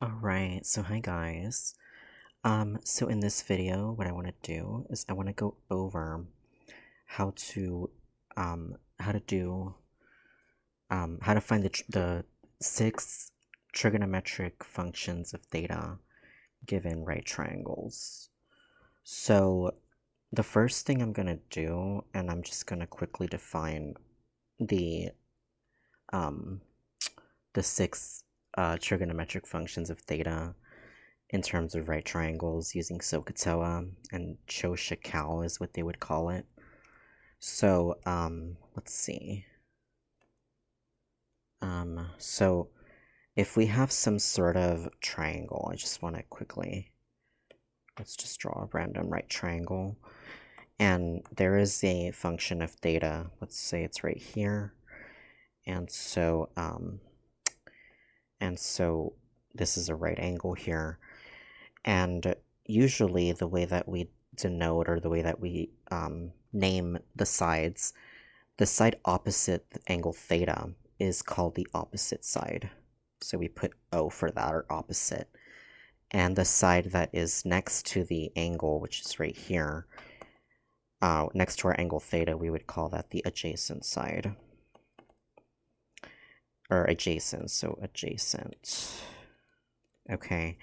Alright, so hi guys. So in this video, what I want to do is I want to go over how to find the 6 trigonometric functions of theta given right triangles. So the first thing I'm gonna do, and I'm just gonna quickly define the um, the 6 trigonometric functions of theta in terms of right triangles using SOH CAH TOA, and SOH CAH is what they would call it. So let's see. So if we have some sort of triangle, I just want to quickly, let's just draw a random right triangle. And there is a function of theta, let's say it's right here. And so this is a right angle here. And usually the way that we denote, or the way that we name the sides, the side opposite the angle theta is called the opposite side. So we put O for that, or opposite. And the side that is next to the angle, which is right here, next to our angle theta, we would call that the adjacent side. Or adjacent, so adjacent. Okay.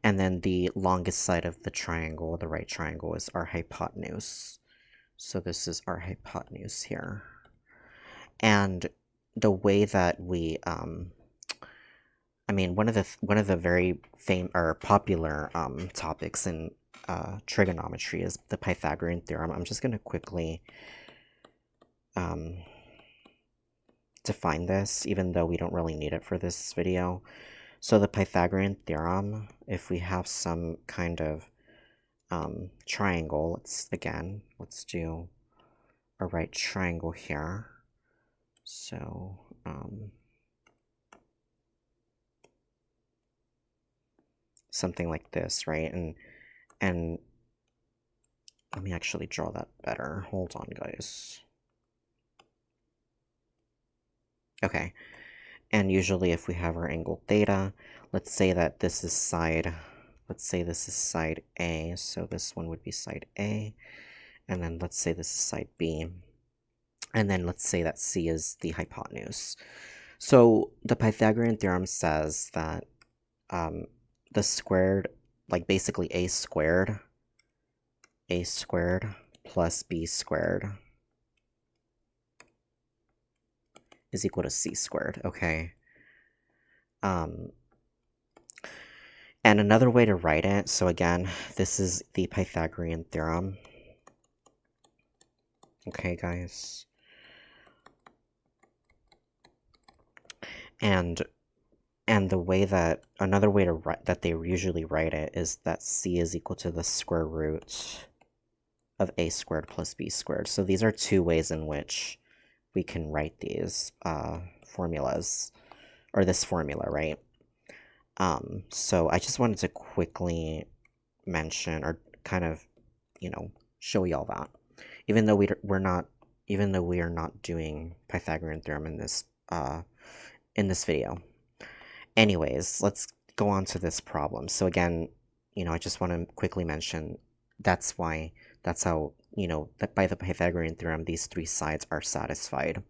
And then the longest side of the triangle, the right triangle, is our hypotenuse. So this is our hypotenuse here. And the way that we, one of the very popular topics in trigonometry is the Pythagorean theorem. I'm just going to quickly define this, even though we don't really need it for this video. So the Pythagorean theorem, if we have some kind of triangle, let's do a right triangle here. So something like this, right? And let me actually draw that better. Hold on, guys. Okay. And usually if we have our angle theta, let's say that this is side, let's say this is side A, so this one would be side A, and then let's say this is side B, and then let's say that C is the hypotenuse. So the Pythagorean theorem says that the squared, like basically a squared plus b squared is equal to c squared, okay? And another way to write it, so again, this is the Pythagorean theorem. Okay, guys. And the way that, another way to write, that they usually write it, is that c is equal to the square root of a squared plus b squared. So these are two ways in which we can write these formulas, or this formula, right? So I just wanted to quickly mention, or kind of, show y'all that, even though we are not doing Pythagorean theorem in this video. Anyways, let's go on to this problem. So again, I just want to quickly mention that's how, that by the Pythagorean theorem, these 3 sides are satisfied.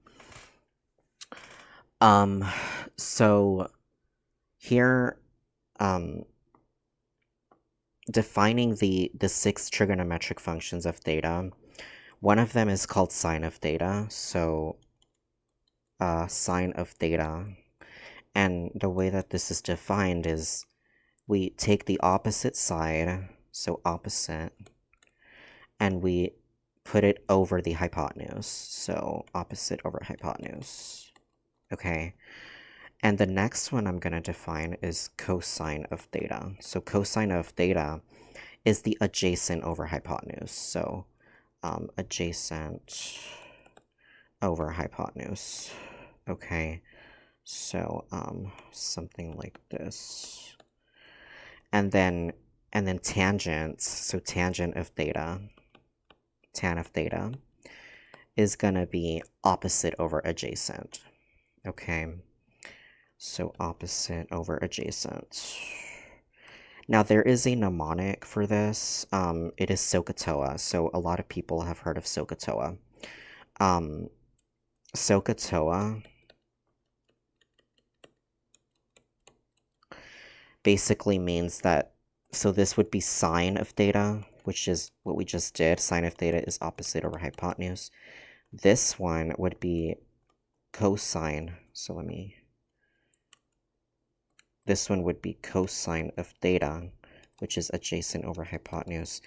So here, defining the 6 trigonometric functions of theta, one of them is called sine of theta. So sine of theta, and the way that this is defined is we take the opposite side, so opposite, and we put it over the hypotenuse, so opposite over hypotenuse. Okay, and the next one I'm going to define is cosine of theta. So cosine of theta is the adjacent over hypotenuse, so adjacent over hypotenuse. Okay, so something like this. And then tangent, so tangent of theta, tan of theta, is going to be opposite over adjacent. Okay, So opposite over adjacent. Now there is a mnemonic for this. It is SOH CAH TOA. So a lot of people have heard of SOH CAH TOA. SOH CAH TOA basically means that, so this would be sine of theta, which is what we just did. Sine of theta is opposite over hypotenuse. This one would be cosine. So this one would be cosine of theta, which is adjacent over hypotenuse.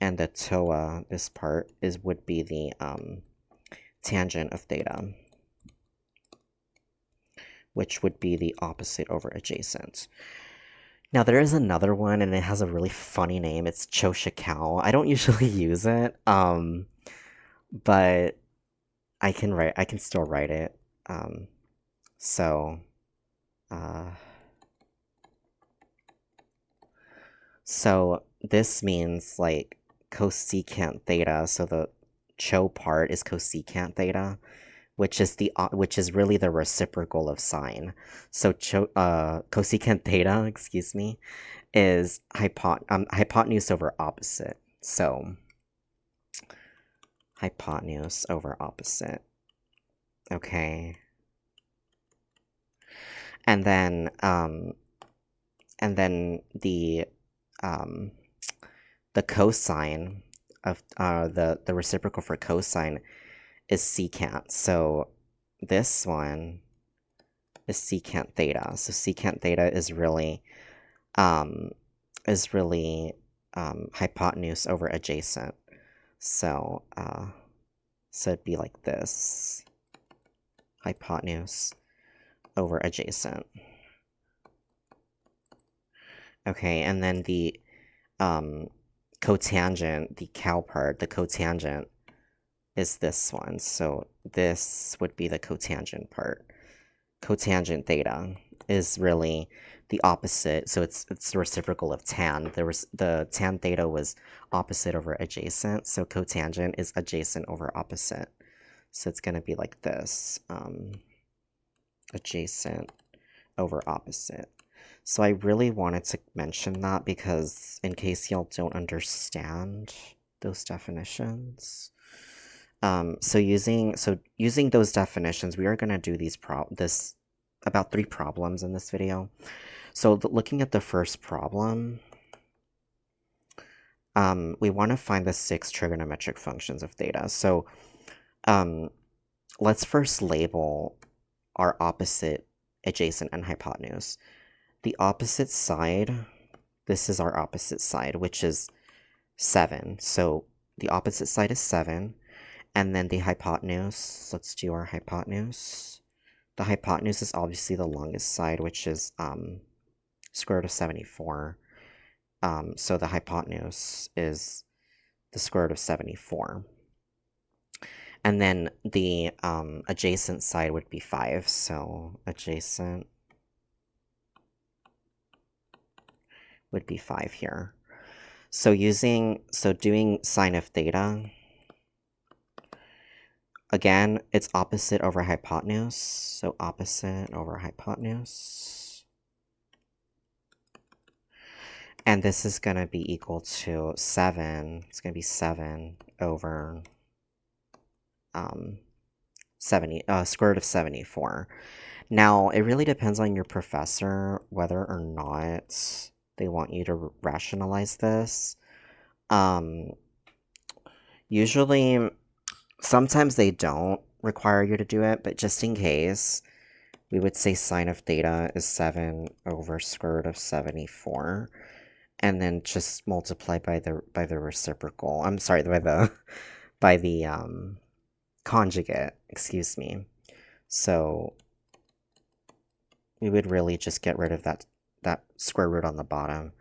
And the TOA, this part, would be the tangent of theta, which would be the opposite over adjacent. Now there is another one, and it has a really funny name. It's SOH CAH. I don't usually use it, but I can still write it. So this means like cosecant theta. So the CHO part is cosecant theta, which is really the reciprocal of sine. So cosecant theta, excuse me, is hypotenuse over opposite. So hypotenuse over opposite. Okay. And then the cosine of the reciprocal for cosine is secant. So this one is secant theta. So secant theta is really hypotenuse over adjacent. So it'd be like this, hypotenuse over adjacent. Okay, and then the cotangent, the cow part, the cotangent is this one. So this would be the cotangent part. Cotangent theta is really the opposite, so it's the reciprocal of tan. The tan theta was opposite over adjacent, so cotangent is adjacent over opposite. So it's going to be like this, adjacent over opposite. So I really wanted to mention that because in case y'all don't understand those definitions. So using those definitions, we are going to do about 3 problems in this video. So looking at the first problem, we want to find the 6 trigonometric functions of theta. So let's first label our opposite, adjacent, and hypotenuse. The opposite side, this is our opposite side, which is 7. So the opposite side is 7. And then the hypotenuse, let's do our hypotenuse. The hypotenuse is obviously the longest side, which is square root of 74. So the hypotenuse is the square root of 74. And then the adjacent side would be 5. So adjacent would be 5 here. So doing sine of theta, again, it's opposite over hypotenuse. So opposite over hypotenuse. And this is going to be equal to 7. It's going to be 7 over square root of 74. Now, it really depends on your professor whether or not they want you to rationalize this. Usually, sometimes they don't require you to do it, but just in case, we would say sine of theta is 7 over square root of 74, and then just multiply by the reciprocal. I'm sorry, by the conjugate, excuse me. So we would really just get rid of that square root on the bottom,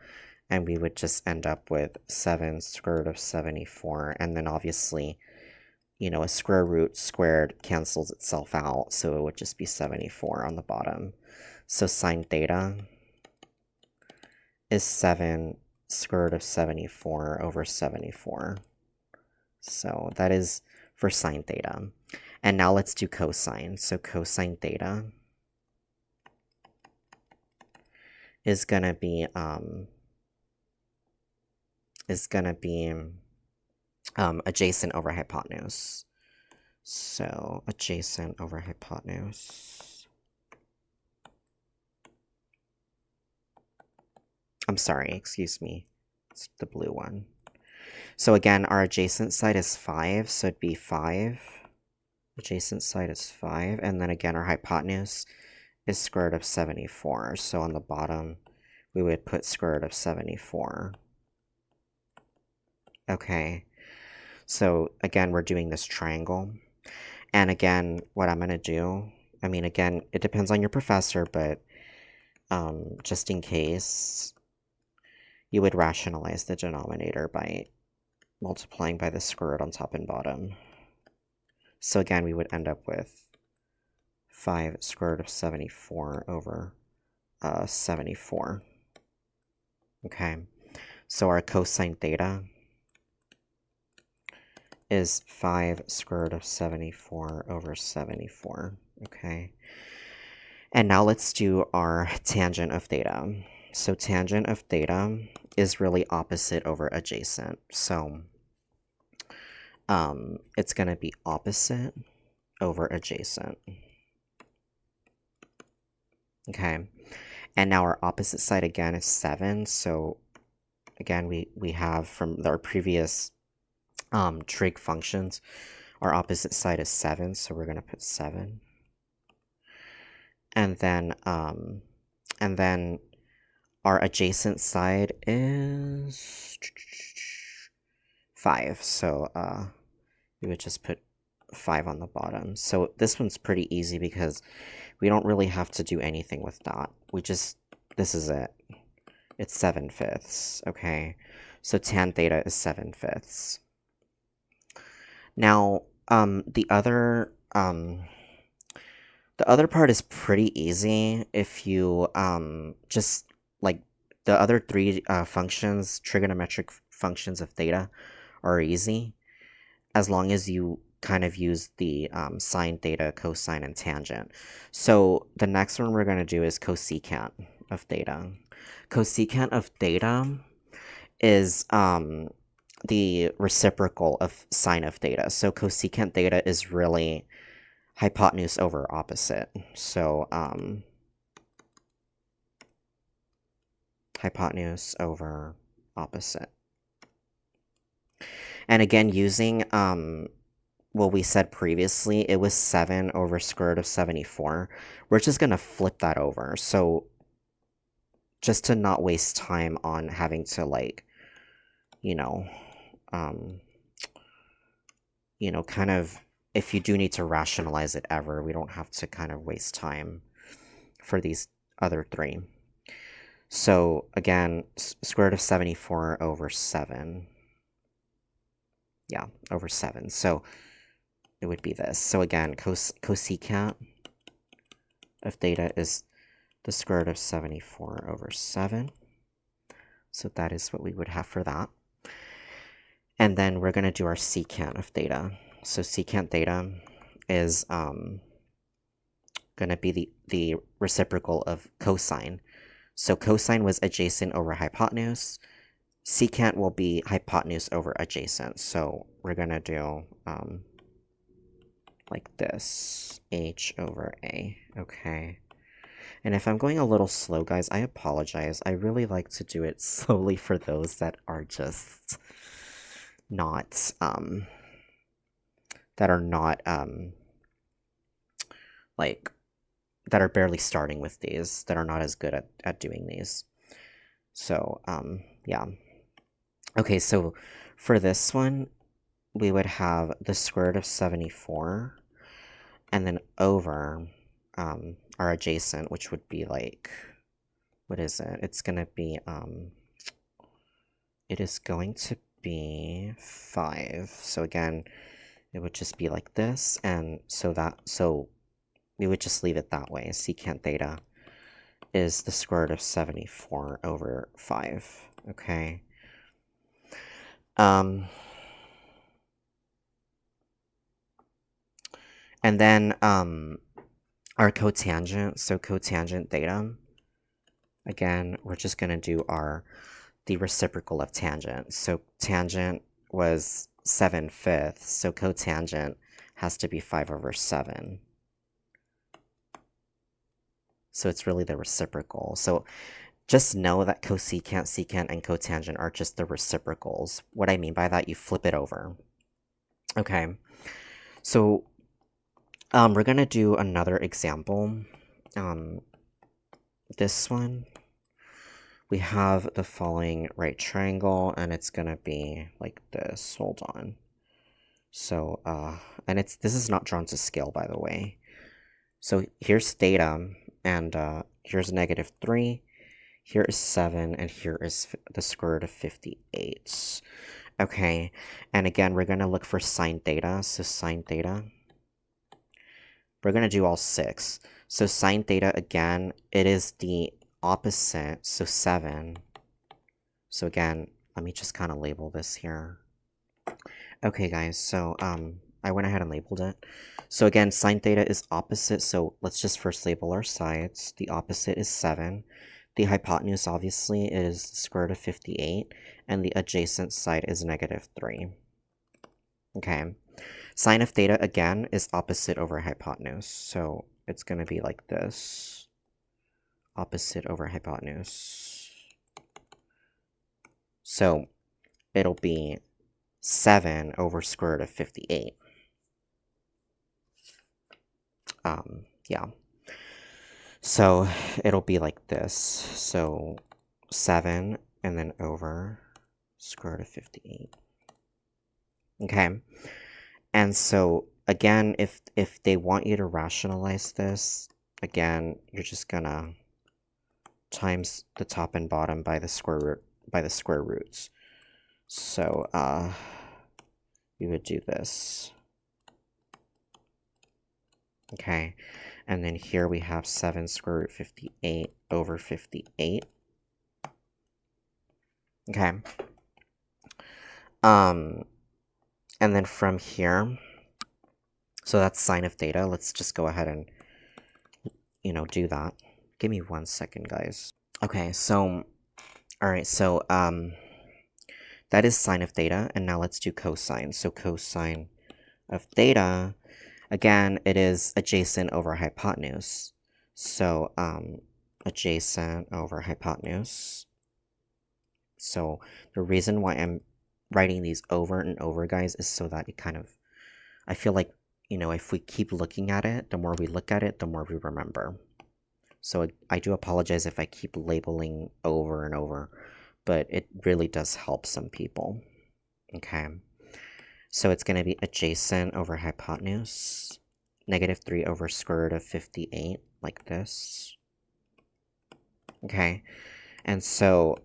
and we would just end up with 7 square root of 74, and then obviously, you know, a square root squared cancels itself out, so it would just be 74 on the bottom. So sine theta is 7 square root of 74 over 74. So that is for sine theta. And now let's do cosine. So cosine theta is gonna be adjacent over hypotenuse. So adjacent over hypotenuse. I'm sorry, excuse me. It's the blue one. So again, our adjacent side is 5, so it'd be 5. Adjacent side is 5, and then again, our hypotenuse is square root of 74. So on the bottom, we would put square root of 74. Okay, so again, we're doing this triangle. And again, what I'm going to do, I mean, again, it depends on your professor, but just in case, you would rationalize the denominator by multiplying by the square root on top and bottom. So again, we would end up with 5 square root of 74 over 74. Okay, so our cosine theta is 5 square root of 74 over 74. Okay, and now let's do our tangent of theta. So tangent of theta is really opposite over adjacent. So it's going to be opposite over adjacent. Okay, and now our opposite side again is 7. So again, we have from our previous trig functions, our opposite side is 7. So we're going to put 7. And then our adjacent side is 5. So we would just put 5 on the bottom. So this one's pretty easy because we don't really have to do anything with that. This is it. It's 7/5. Okay, so tan theta is 7/5. Now, the other part is pretty easy if you just like the other 3 functions, trigonometric functions of theta, are easy as long as you kind of use the sine, theta, cosine, and tangent. So the next one we're going to do is cosecant of theta. Cosecant of theta is the reciprocal of sine of theta. So cosecant theta is really hypotenuse over opposite. So hypotenuse over opposite. And again, using what we said previously, it was 7 over square root of 74. We're just going to flip that over. So just to not waste time on having to, like, kind of, if you do need to rationalize it ever, we don't have to kind of waste time for these other 3. So again, square root of 74 over 7. Yeah, over 7. So it would be this. So again, cosecant of theta is the square root of 74 over 7. So that is what we would have for that. And then we're going to do our secant of theta. So secant theta is going to be the reciprocal of cosine. So cosine was adjacent over hypotenuse. Secant will be hypotenuse over adjacent. So we're going to do like this, h over a. Okay. And if I'm going a little slow, guys, I apologize. I really like to do it slowly for those that are just not, that are barely starting with these, that are not as good at doing these. So, yeah. Okay, so for this one, we would have the square root of 74, and then over our adjacent, which would be like, what is it? It's going to be, it is going to be 5. So again, it would just be like this, and so we would just leave it that way. Secant theta is the square root of 74 over 5. Okay. And then our cotangent, so cotangent theta again, we're just going to do the reciprocal of tangent. So tangent was 7/5, so cotangent has to be 5/7. So it's really the reciprocal. So just know that cosecant, secant, and cotangent are just the reciprocals. What I mean by that, you flip it over. Okay, so we're going to do another example. This one, we have the following right triangle, and it's going to be like this. Hold on. So, and this is not drawn to scale, by the way. So here's theta, and here's -3. Here is 7, and here is the square root of 58. Okay, and again, we're going to look for sine theta. So sine theta, we're going to do all 6. So sine theta, again, it is the opposite, so 7. So again, let me just kind of label this here. Okay, guys, so I went ahead and labeled it. So again, sine theta is opposite, so let's just first label our sides. The opposite is 7. The hypotenuse, obviously, is the square root of 58, and the adjacent side is -3. Okay. Sine of theta, again, is opposite over hypotenuse, so it's going to be like this. Opposite over hypotenuse. So it'll be 7 over square root of 58. Yeah. So it'll be like this. So 7 and then over square root of 58. Okay. And so again, if they want you to rationalize this, again, you're just gonna times the top and bottom by the square roots. So you would do this. Okay. And then here we have 7 square root 58 over 58. Okay. And then from here, so that's sine of theta. Let's just go ahead and, do that. Give me 1 second, guys. Okay, so, all right, so that is sine of theta, and now let's do cosine. So cosine of theta, again, it is adjacent over hypotenuse. So adjacent over hypotenuse. So the reason why I'm writing these over and over, guys, is so that it kind of, I feel like, if we keep looking at it, the more we look at it, the more we remember. So I do apologize if I keep labeling over and over, but it really does help some people. Okay. So it's going to be adjacent over hypotenuse, -3 over square root of 58, like this. Okay. And so,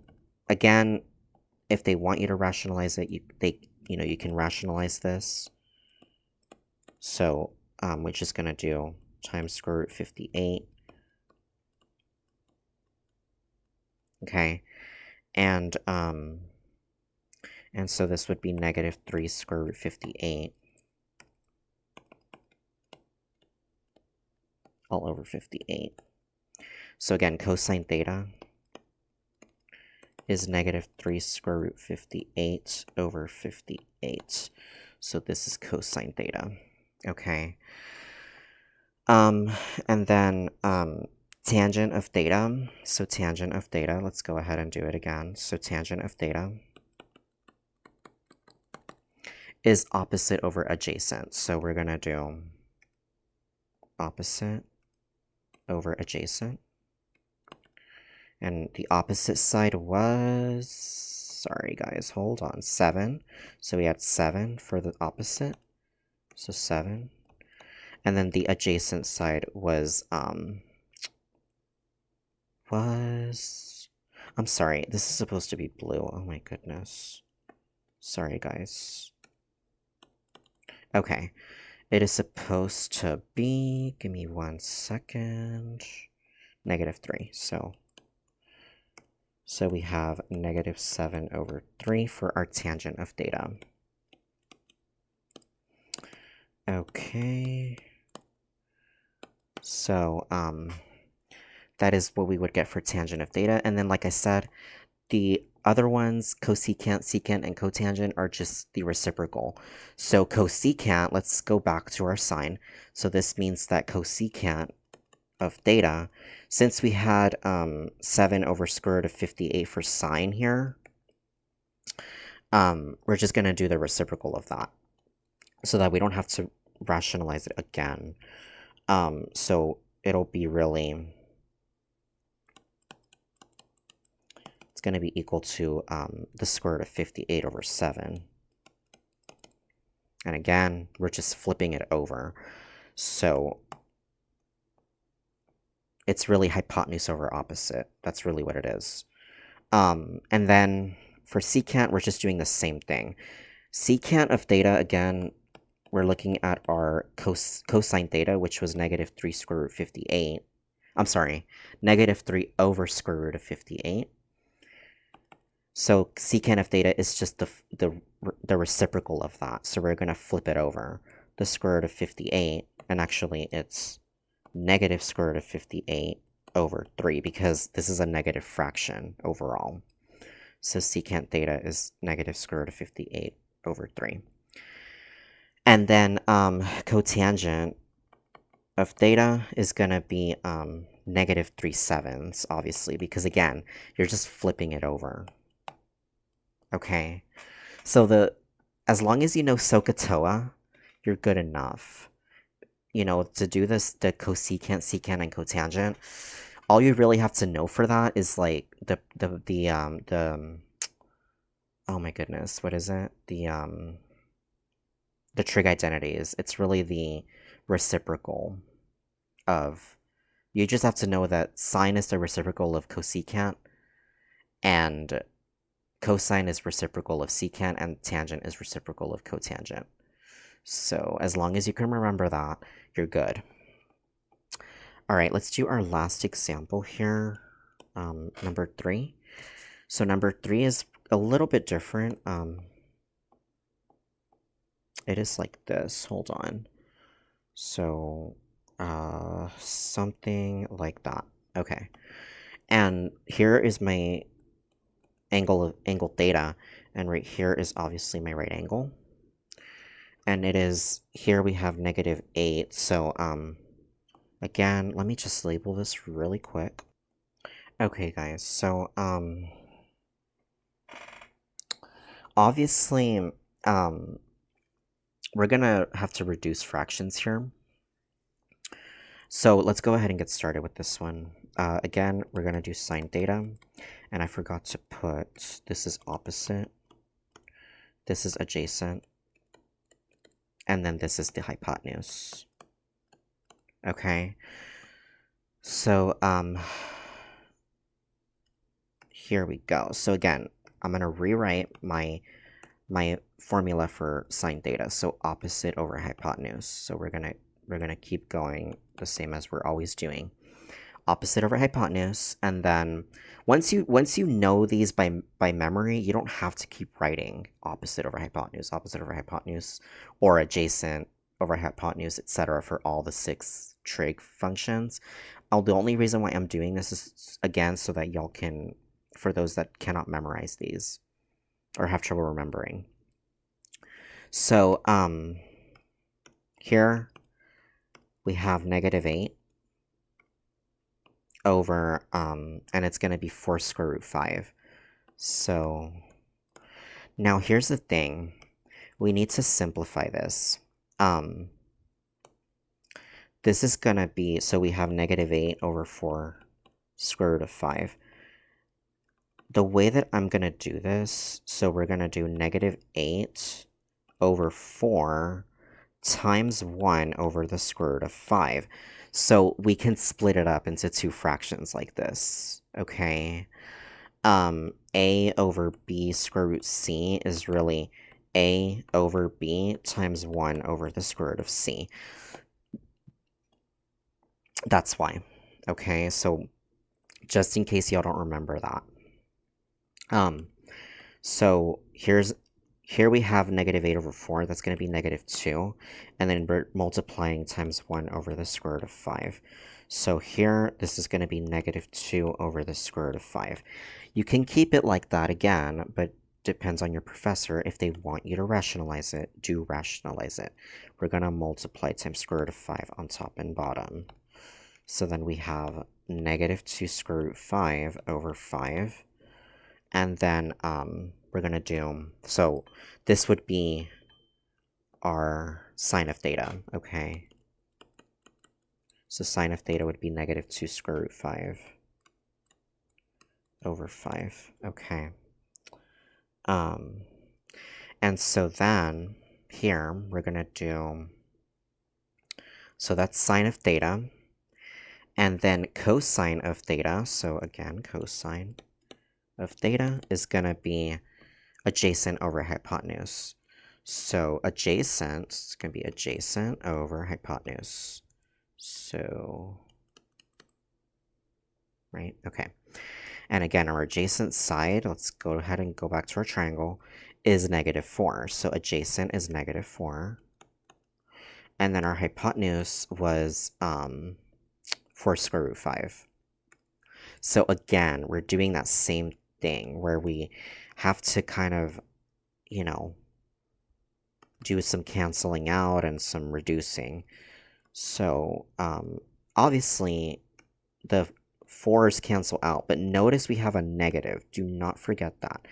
again, if they want you to rationalize it, you can rationalize this. So we're just going to do times square root 58. Okay. And so this would be -3 square root 58 all over 58. So again, cosine theta is -3 square root 58 over 58. So this is cosine theta. Okay. And then tangent of theta. So tangent of theta, let's go ahead and do it again. So tangent of theta is opposite over adjacent. So we're going to do opposite over adjacent. And the opposite side was, sorry guys, hold on, 7. So we had 7 for the opposite. So 7. And then the adjacent side was, I'm sorry, this is supposed to be blue. Oh my goodness. Sorry, guys. Okay. It is supposed to be, give me 1 second, -3. So we have -7 over 3 for our tangent of theta. Okay. So that is what we would get for tangent of theta. And then, like I said, the other ones, cosecant, secant, and cotangent, are just the reciprocal. So cosecant, let's go back to our sign. So this means that cosecant of theta, since we had 7 over square root of 58 for sine here, we're just going to do the reciprocal of that so that we don't have to rationalize it again. So it'll be really, it's going to be equal to the square root of 58 over 7. And again, we're just flipping it over. So it's really hypotenuse over opposite. That's really what it is. And then for secant, we're just doing the same thing. Secant of theta, again, we're looking at our cosine theta, which was negative 3 square root 58. I'm sorry, negative 3 over square root of 58. So secant of theta is just the reciprocal of that. So we're going to flip it over. The square root of 58, and actually it's negative square root of 58 over 3, because this is a negative fraction overall. So secant theta is negative square root of 58 over 3. And then cotangent of theta is going to be negative 3/7, obviously, because again, you're just flipping it over. Okay, so as long as you know SOH CAH TOA, you're good enough. You know, to do this, the cosecant, secant, and cotangent, all you really have to know for that is like the oh my goodness, what is it? The trig identities. It's really the reciprocal of, you just have to know that sine is the reciprocal of cosecant, and cosine is reciprocal of secant, and tangent is reciprocal of cotangent. So as long as you can remember that, you're good. All right, let's do our last example here, number 3. So number 3 is a little bit different. It is like this. Hold on. So something like that. Okay. And here is my angle theta, and right here is obviously my right angle. And it is, here we have negative 8. So again, let me just label this really quick. Okay, guys. So obviously we're gonna have to reduce fractions here. So let's go ahead and get started with this one. Again, we're gonna do sine theta, and I forgot to put, this is opposite, this is adjacent, and then this is the hypotenuse. Okay, so here we go. So again, I'm gonna rewrite my formula for sine theta. So opposite over hypotenuse. So we're gonna keep going the same as we're always doing. Opposite over hypotenuse, and then once you know these by memory, you don't have to keep writing opposite over hypotenuse, or adjacent over hypotenuse, etc. for all the 6 trig functions. The only reason why I'm doing this is, again, so that y'all can, for those that cannot memorize these or have trouble remembering. So here we have negative 8 over, and it's going to be 4 square root 5. So now here's the thing. We need to simplify this. This is going to be, so we have negative 8 over 4 square root of 5. The way that I'm going to do this, so we're going to do negative 8 over 4 times 1 over the square root of 5. So we can split it up into 2 fractions like this, okay? A over b square root c is really a over b times 1 over the square root of c. That's why, okay? So just in case y'all don't remember that. So here we have negative 8 over 4, that's going to be negative 2, and then we're multiplying times 1 over the square root of 5. So here, this is going to be negative 2 over the square root of 5. You can keep it like that again, but depends on your professor. If they want you to rationalize it, do rationalize it. We're going to multiply times square root of 5 on top and bottom. So then we have negative 2 square root 5 over 5. And then we're going to do, so this would be our sine of theta, okay? So sine of theta would be negative 2 square root 5 over 5, okay? And so then here we're going to do, so that's sine of theta, and then cosine of theta, so again, cosine of theta is going to be adjacent over hypotenuse. So adjacent is going to be adjacent over hypotenuse. So, right, okay. And again, our adjacent side, let's go ahead and go back to our triangle, is negative 4. So adjacent is negative 4. And then our hypotenuse was 4 square root 5. So again, we're doing that same thing where we have to kind of, you know, do some canceling out and some reducing. So obviously the 4's cancel out, but notice we have a negative. Do not forget that.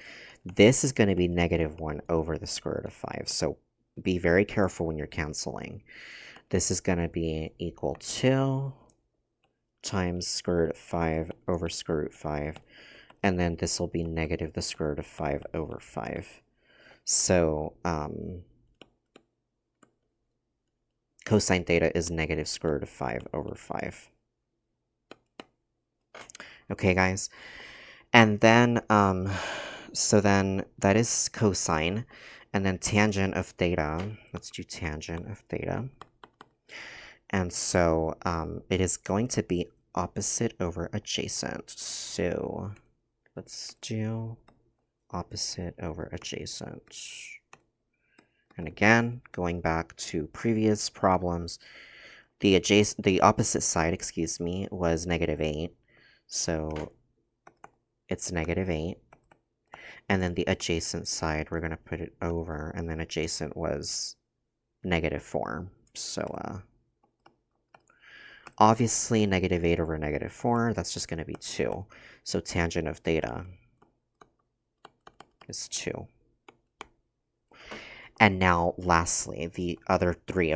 This is going to be negative 1 over the square root of 5. So be very careful when you're canceling. This is going to be equal to times square root of 5 over square root of 5. And then this will be negative the square root of 5 over 5. So cosine theta is negative square root of 5 over 5. Okay, guys. And then, so then that is cosine. And then tangent of theta, let's do tangent of theta. And so it is going to be opposite over adjacent. So let's do opposite over adjacent. And again, going back to previous problems, the opposite side, excuse me, was negative 8. So it's negative 8. And then the adjacent side, we're going to put it over, and then adjacent was negative 4. So obviously negative 8 over negative 4, that's just going to be 2. So tangent of theta is 2. And now, lastly, the other three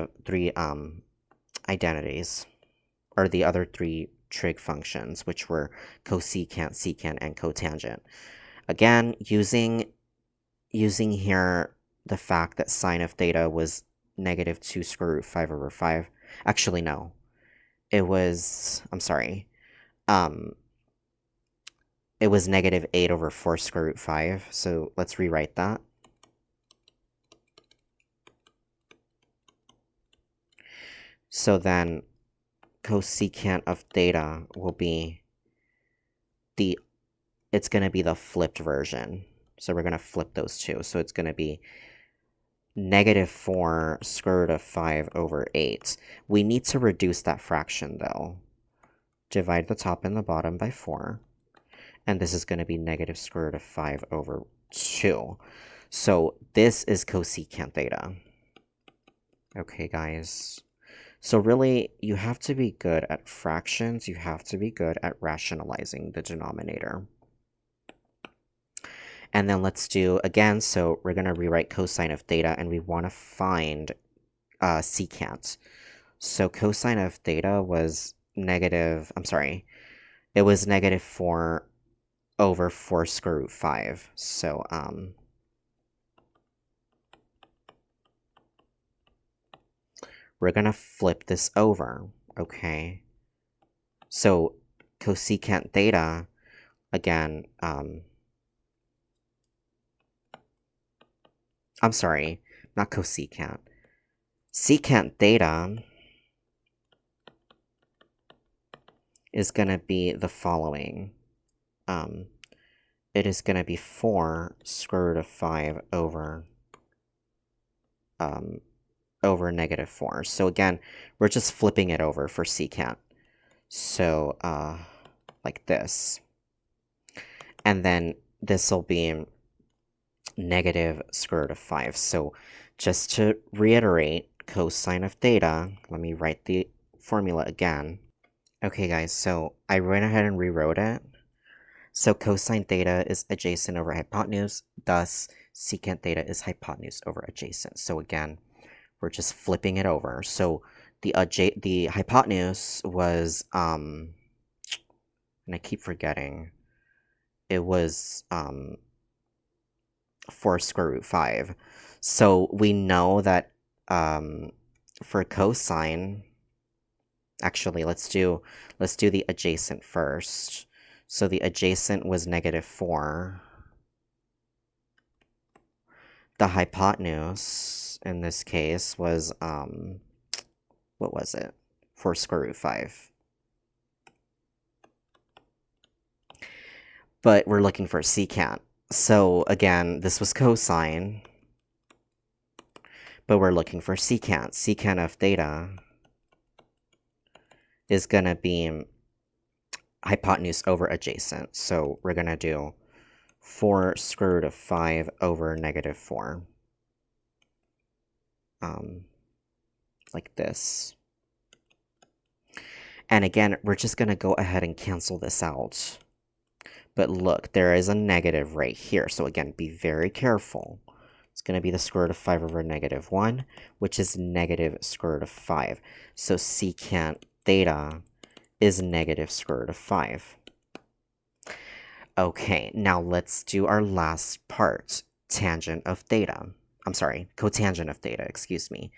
identities, or the other 3 trig functions, which were cosecant, secant, and cotangent. Again, using here the fact that sine of theta was negative 2 square root 5 over 5. Actually, no. It was, I'm sorry. It was negative 8 over 4 square root 5. So let's rewrite that. So then cosecant of theta will be it's going to be the flipped version. So we're going to flip those two. So it's going to be negative 4 square root of 5 over 8. We need to reduce that fraction, though. Divide the top and the bottom by 4. And this is going to be negative square root of 5 over 2. So this is cosecant theta. Okay, guys. So really, you have to be good at fractions. You have to be good at rationalizing the denominator. And then let's do, again, so we're going to rewrite cosine of theta, and we want to find secant. So cosine of theta was negative, I'm sorry, it was negative 4 over 4 square root 5. So, we're going to flip this over, okay? So cosecant theta, again, I'm sorry, not cosecant. Secant theta is going to be the following. It is going to be 4 square root of 5 over negative 4. So again, we're just flipping it over for secant. So, like this. And then this will be negative square root of 5. So just to reiterate, cosine of theta, let me write the formula again. Okay, guys, so I went ahead and rewrote it. So cosine theta is adjacent over hypotenuse, thus secant theta is hypotenuse over adjacent. So again, we're just flipping it over. So the hypotenuse was, and I keep forgetting, it was 4 square root 5. So we know that for cosine, actually, let's do the adjacent first. So the adjacent was negative 4. The hypotenuse, in this case, was, what was it? 4 square root 5. But we're looking for secant. So again, this was cosine, but we're looking for secant. Secant of theta is going to be hypotenuse over adjacent. So we're going to do 4 square root of 5 over negative 4. Like this. And again, we're just going to go ahead and cancel this out. But look, there is a negative right here. So again, be very careful. It's going to be the square root of 5 over negative 1, which is negative square root of 5. So secant theta is negative square root of 5. Okay, now let's do our last part, tangent of theta. I'm sorry, cotangent of theta, excuse me.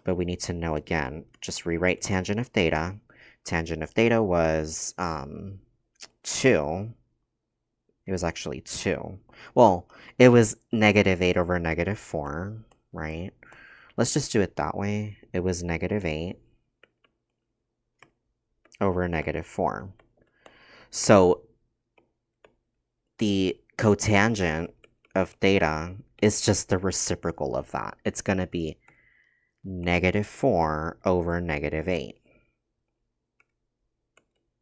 But we need to know again, just rewrite tangent of theta. Tangent of theta was 2. It was actually 2. Well, it was negative 8 over negative 4, right? Let's just do it that way. It was negative 8 over negative 4. So the cotangent of theta is just the reciprocal of that. It's going to be negative 4 over negative 8.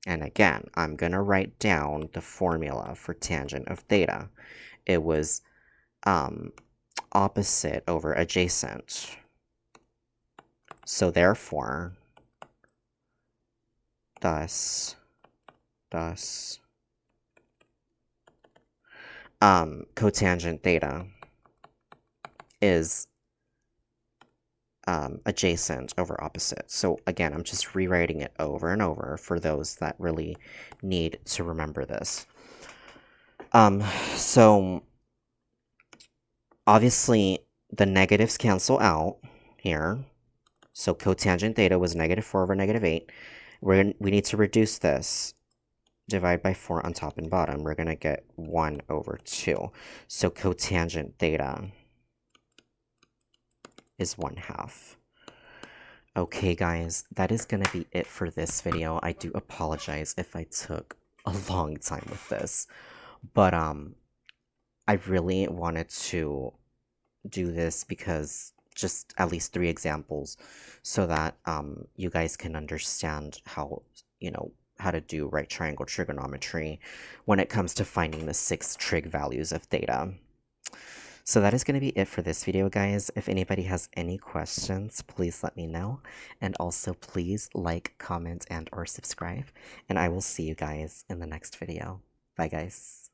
And again, I'm going to write down the formula for tangent of theta. It was opposite over adjacent. So therefore, thus, cotangent theta is adjacent over opposite. So again, I'm just rewriting it over and over for those that really need to remember this. So obviously the negatives cancel out here. So cotangent theta was negative 4 over negative 8. We need to reduce this. Divide by 4 on top and bottom. We're going to get 1 over 2. So cotangent theta is 1/2. Okay, guys, that is going to be it for this video. I do apologize if I took a long time with this. But I really wanted to do this because just at least 3 examples so that you guys can understand how, how to do right triangle trigonometry when it comes to finding the 6 trig values of theta. So that is going to be it for this video, guys. If anybody has any questions, please let me know. And also please like, comment, and or subscribe. And I will see you guys in the next video. Bye, guys.